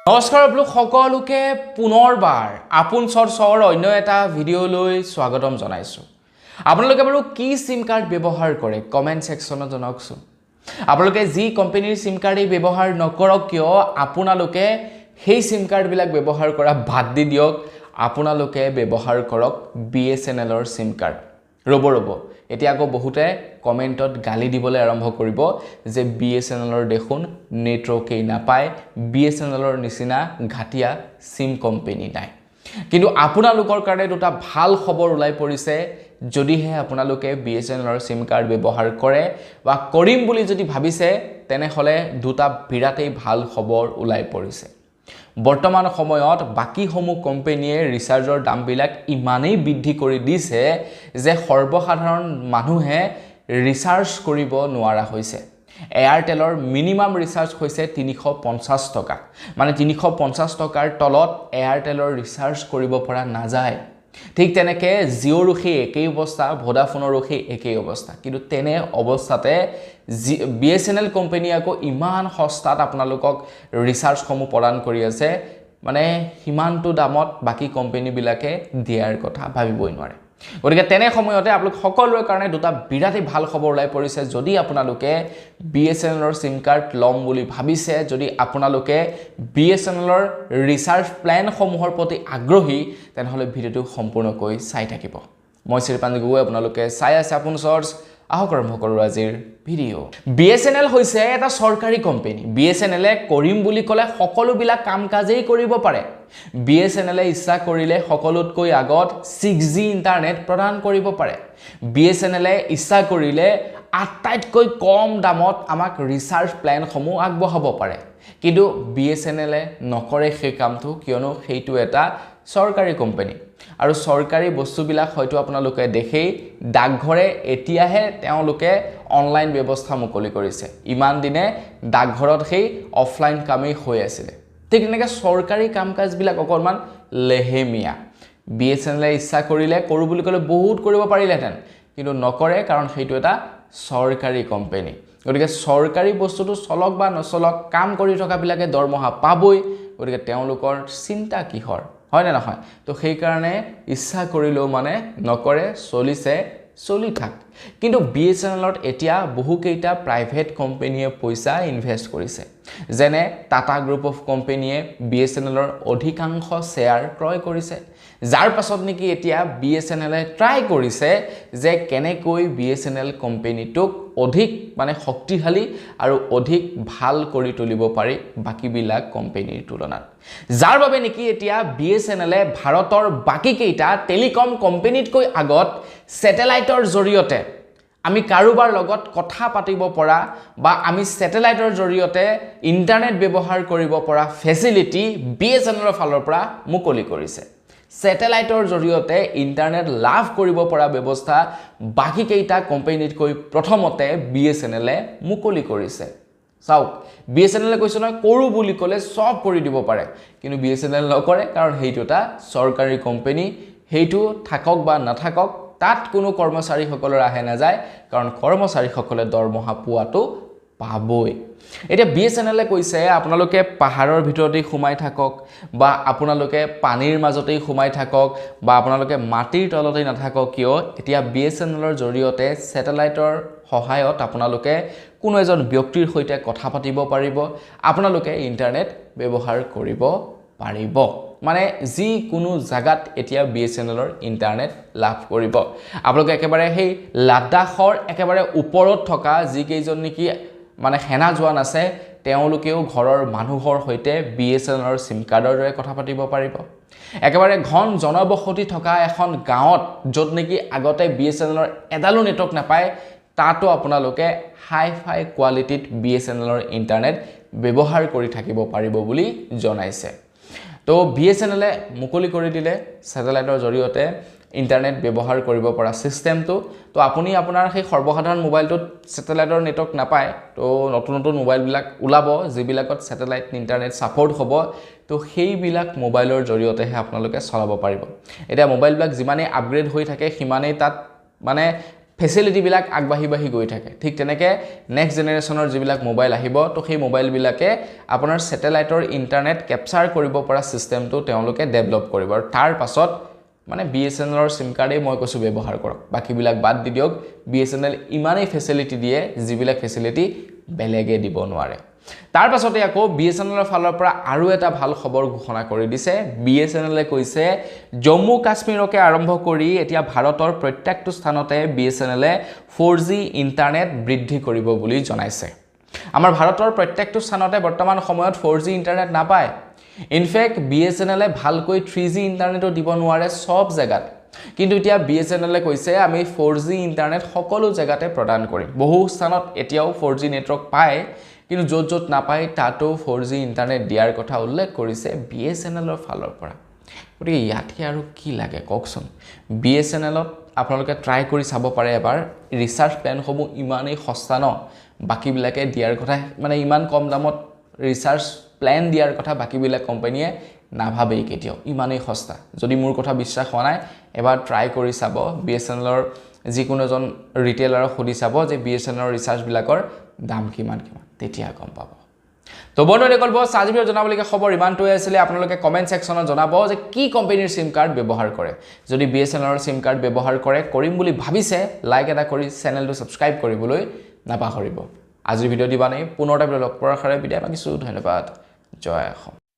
নমস্কাৰ সকলোকে পুনৰবাৰ আপোন চৰ অন্য এটা ভিডিঅ'লৈ স্বাগতম জনাইছো। আপোনালোকে বাৰু কি সিম কাৰ্ড ব্যৱহাৰ কৰে কমেন্ট সেকশনত জনাওকচোন। আপোনালোকে যি কোম্পানীৰ সিম কাৰ্ডই ব্যৱহাৰ নকৰক কিয় আপোনালোকে সেই সিম কাৰ্ড বিলাক ব্যৱহাৰ কৰা বাদ দি দিয়ক। আপোনালোকে ব্যৱহাৰ কৰক BSNL ৰ সিম কাৰ্ড। ৰব এতিয়া আকৌ বহুতে কমেন্টত গালি দিবলৈ আৰম্ভ কৰিব যে BSNL ৰ দেখোন নেটৱৰ্কই নাপায়, BSNL ৰ নিচিনা ঘাটিয়া সিম কোম্পানী নাই। কিন্তু আপোনালোকৰ কাৰণে দুটা ভাল খবৰ ওলাই পৰিছে। যদিহে আপোনালোকে BSNL ৰ সিম কাৰ্ড ব্যৱহাৰ কৰে বা কৰিম বুলি যদি ভাবিছে তেনেহলে দুটা বিৰাটেই ভাল খবৰ ওলাই পৰিছে। বৰ্তমান সময়ত বাকি সমূহ কোম্পানীয়ে ৰিচাৰ্জৰ দামবিলাক ইমানেই বৃদ্ধি কৰি দিছে যে সৰ্বসাধাৰণ মানুহে ৰিচাৰ্জ কৰিব নোৱাৰা হৈছে। এয়াৰটেলৰ মিনিমাম ৰিচাৰ্জ হৈছে 350 টকা। মানে 350 টকাৰ তলত এয়াৰটেলৰ ৰিচাৰ্জ কৰিব পৰা নাযায়। ঠিক তেনেকে জিঅ'ৰ ৰখি একেই অৱস্থা, ভোডাফোনৰ ৰখি একেই অৱস্থা। কিন্তু তেনে অৱস্থাতে BSNL কোম্পানী আকৌ ইমান সস্তাত আপোনালোকক ৰিচাৰ্জসমূহ প্ৰদান কৰি আছে। মানে সিমানটো দামত বাকি কোম্পানী বিলাকে দিয়াৰ কথা ভাবিবই নোৱাৰে। গতিকে তেনে সময়তে আপোনালোক সকলোৰে কাৰণে দুটা বিৰাটেই ভাল খবৰ ওলাই পৰিছে। যদি আপোনালোকে BSNL ৰ সিম কাৰ্ড লম বুলি ভাবিছে, যদি আপোনালোকে BSNL ৰ ৰিচাৰ্জ প্ল্যান সমূহৰ প্ৰতি আগ্ৰহী তেনেহলে ভিডিওটো সম্পূৰ্ণকৈ চাই থাকিব। মই শ্ৰীপাঞ্জি গগৈ, আপোনালোকে চাই আছে আপোন চৰ্চ। আহক আৰম্ভ কৰো আজিৰ ভিডিও। BSNL হৈছে এটা চৰকাৰী কোম্পানী। BSNL কৰিম বুলি ক'লে সকলো বিলাক কাম কাজেই কৰিব পাৰে। BSNL ইচ্ছা কৰিলে সকলোতকৈ আগত 6G ইন্টাৰনেট প্ৰদান কৰিব পাৰে। BSNL ইচ্ছা কৰিলে আটাইতকৈ কম দামত আমাক ৰিচাৰ্জ প্ল্যান সমূহ আগবঢ়াব পাৰে। কিন্তু BSNL নকৰে সেই কামটো, কিয়নো সেইটো এটা চৰকাৰী কোম্পানী। আৰু চৰকাৰী বস্তুবিলাক হয়তো আপোনালোকে দেখেই, ডাকঘৰে এতিয়াহে তেওঁলোকে অনলাইন ব্যৱস্থা মুকলি কৰিছে। ইমান দিনে ডাকঘৰত সেই অফলাইন কামেই হৈ আছিল। ঠিক তেনেকৈ চৰকাৰী কাম কাজবিলাক অকণমান লেহেমীয়া। BSNL ইচ্ছা কৰিলে কৰো বুলি ক'লে বহুত কৰিব পাৰিলেহেঁতেন, কিন্তু নকৰে কাৰণ সেইটো এটা চৰকাৰী কোম্পানী। গতিকে চৰকাৰী বস্তুটো চলক বা নচলক, কাম কৰি থকা বিলাকে দৰমহা পাবই। গতিকে তেওঁলোকৰ চিন্তা কিহৰ, হয় নে নহয়? তো সেই কাৰণে ইচ্ছা কৰিলেও মানে নকৰে, চলিছে চলি থাক। কিন্তু BSNL এতিয়া বহুকেইটা প্ৰাইভেট কোম্পানীয়ে পইচা ইনভেষ্ট কৰিছে। যেনে টাটা গ্ৰুপ অফ কোম্পানীয়ে BSNL অধিকাংশ শ্বেয়াৰ ক্ৰয় কৰিছে। যাৰ পাছত নেকি এতিয়া BSNL ট্ৰাই কৰিছে যে কেনেকৈ BSNL কোম্পানীটোক অধিক মানে শক্তিশালী আৰু অধিক ভাল কৰি তুলিব পাৰি বাকিবিলাক কোম্পানীৰ তুলনাত। যাৰ বাবে নেকি এতিয়া BSNL ভাৰতৰ বাকি কেইটা টেলিকম কোম্পানীতকৈ আগত স্যাটেলাইটৰ জৰিয়তে আমি কাৰোবাৰ লগত কথা পাতিব পৰা বা আমি স্যাটেলাইটৰ জৰিয়তে ইন্টাৰনেট ব্যৱহাৰ কৰিব পৰা ফেচিলিটি BSNL ফালৰ পৰা মুকলি কৰিছে। স্যাটেলাইটৰ জৰিয়তে ইন্টাৰনেট লাভ কৰিব পৰা ব্যৱস্থা বাকি কেইটা কোম্পানীতকৈ প্ৰথমতে BSNL মুকলি কৰিছে। চাওক, BSNL কৈছে নহয় কৰো বুলি ক'লে সব কৰি দিব পাৰে, কিন্তু BSNL নকৰে কাৰণ সেইটো এটা চৰকাৰী কোম্পানী। সেইটো থাকক বা নাথাকক, তাত কোনো কৰ্মচাৰীসকলৰ আহে নাযায়, কাৰণ কৰ্মচাৰীসকলে দৰমহা পোৱাটো পাবই। এতিয়া BSNL কৈছে আপোনালোকে পাহাৰৰ ভিতৰতেই সোমাই থাকক বা আপোনালোকে পানীৰ মাজতেই সোমাই থাকক বা আপোনালোকে মাটিৰ তলতেই নাথাকক কিয়, এতিয়া BSNL জৰিয়তে স্যাটেলাইটৰ সহায়ত আপোনালোকে কোনো এজন ব্যক্তিৰ সৈতে কথা পাতিব পাৰিব, আপোনালোকে ইন্টাৰনেট ব্যৱহাৰ কৰিব পাৰিব। মানে যি কোনো জায়গাত এতিয়া BSNL ইন্টাৰনেট লাভ কৰিব। আপোনালোকে একেবাৰে সেই লাডাখৰ একেবাৰে ওপৰত থকা যি কেইজন নেকি মানে সেনা জোৱান আছে তেওঁলোকেও ঘৰৰ মানুহৰ সৈতে BSNL সিম কাৰ্ডৰ দৰে কথা পাতিব পাৰিব। একেবাৰে ঘন জনবসতি থকা এখন গাঁৱত য'ত নেকি আগতে BSNL এডালো নেটৱৰ্ক নাপায়, তাতো আপোনালোকে হাই কোৱালিটিত BSNL ইন্টাৰনেট ব্যৱহাৰ কৰি থাকিব পাৰিব বুলি জনাইছে। তো BSNL মুকলি কৰি দিলে স্যাটেলাইটৰ জৰিয়তে ইন্টাৰনেট ব্যৱহাৰ কৰিব পৰা সিস্টেমটো। তো আপুনি আপোনাৰ সেই সৰ্বসাধাৰণ মোবাইলটোত স্যাটেলাইটৰ নেটৱৰ্ক নাপায়, তো নতুন মোবাইলবিলাক ওলাব যিবিলাকত স্যাটেলাইট ইন্টাৰনেট সাপোৰ্ট হ'ব। তো সেইবিলাক মোবাইলৰ জৰিয়তেহে আপোনালোকে চলাব পাৰিব। এতিয়া মোবাইলবিলাক যিমানেই আপগ্ৰেড হৈ থাকে সিমানেই তাত মানে ফেচিলিটিবিলাক আগবাঢ়ি গৈ থাকে ঠিক তেনেকৈ নেক্সট জেনেৰেশ্যনৰ যিবিলাক মোবাইল আহিব তো সেই মোবাইলবিলাকে আপোনাৰ ছেটেলাইটৰ ইণ্টাৰনেট কেপচাৰ কৰিব পৰা ছিষ্টেমটো তেওঁলোকে ডেভেলপ কৰিব আৰু তাৰ পাছত মানে BSNLৰ সিম কাৰ্ডেই মই কৈছোঁ ব্যৱহাৰ কৰক বাকীবিলাক বাদ দি দিয়ক BSNL ইমানেই ফেচিলিটি দিয়ে যিবিলাক ফেচিলিটি বেলেগে দিব নোৱাৰে তাৰ পাছতে আকৌ BSNLৰ ফালৰ পৰা আৰু এটা ভাল খবৰ ঘোষণা কৰি দিছে BSNLে কৈছে জম্মু কাশ্মীৰকে আৰম্ভ কৰি এতিয়া ভাৰতৰ প্ৰত্যেকটো স্থানতে BSNLে 4G ইণ্টাৰনেট বৃদ্ধি কৰিব বুলি জনাইছে আমাৰ ভাৰতৰ প্ৰত্যেকটো স্থানতে বৰ্তমান সময়ত 4G ইণ্টাৰনেট নাপায় ইনফেক্ট BSNLে ভালকৈ 3G ইণ্টাৰনেটো দিব নোৱাৰে সব জায়গাত কিন্তু এতিয়া BSNLে কৈছে আমি 4G ইণ্টাৰনেট সকলো জায়গাতে প্ৰদান কৰিম বহু স্থানত এতিয়াও 4G নেটৱৰ্ক পায় কিন্তু য'ত নাপায় তাতো 4G ইণ্টাৰনেট দিয়াৰ কথা উল্লেখ কৰিছে BSNLৰ ফালৰ পৰা গতিকে ইয়াতহে আৰু কি লাগে কওকচোন BSNLত আপোনালোকে ট্ৰাই কৰি চাব পাৰে এবাৰ ৰিচাৰ্জ প্লেনসমূহ ইমানেই সস্তা ন বাকীবিলাকে দিয়াৰ কথা মানে ইমান কম দামত ৰিচাৰ্জ প্লেন দিয়াৰ কথা বাকীবিলাক কোম্পানীয়ে নাভাবেই কেতিয়াও ইমানেই সস্তা যদি মোৰ কথা বিশ্বাস হোৱা নাই এবাৰ ট্ৰাই কৰি চাব BSNLৰ যিকোনো এজন ৰিটেইলাৰক সুধি চাব যে BSNLৰ ৰিচাৰ্জবিলাকৰ দাম কিমান তেতিয়া গম পাব তো বন্ধুসকল বস আজি ভিডিঅ জনাবলগীয়া খবৰ ইমানটোৱে আছিলে আপোনালোকে কমেন্ট সেকশনত জনাব যে কি কোম্পানীৰ সিম কাৰ্ড ব্যৱহাৰ কৰে যদি BSNLৰ সিম কাৰ্ড ব্যৱহাৰ কৰে কৰিম বুলি ভাবিছে লাইক এটা কৰি চেনেলটো সাবস্ক্ৰাইব কৰিবলৈ নাপাহৰিব আজিৰ ভিডিঅ দিবানে পুনৰ এটা লগ পোৱাৰ আশাৰে বিদায় মাগিছো ধন্যবাদ জয় অসম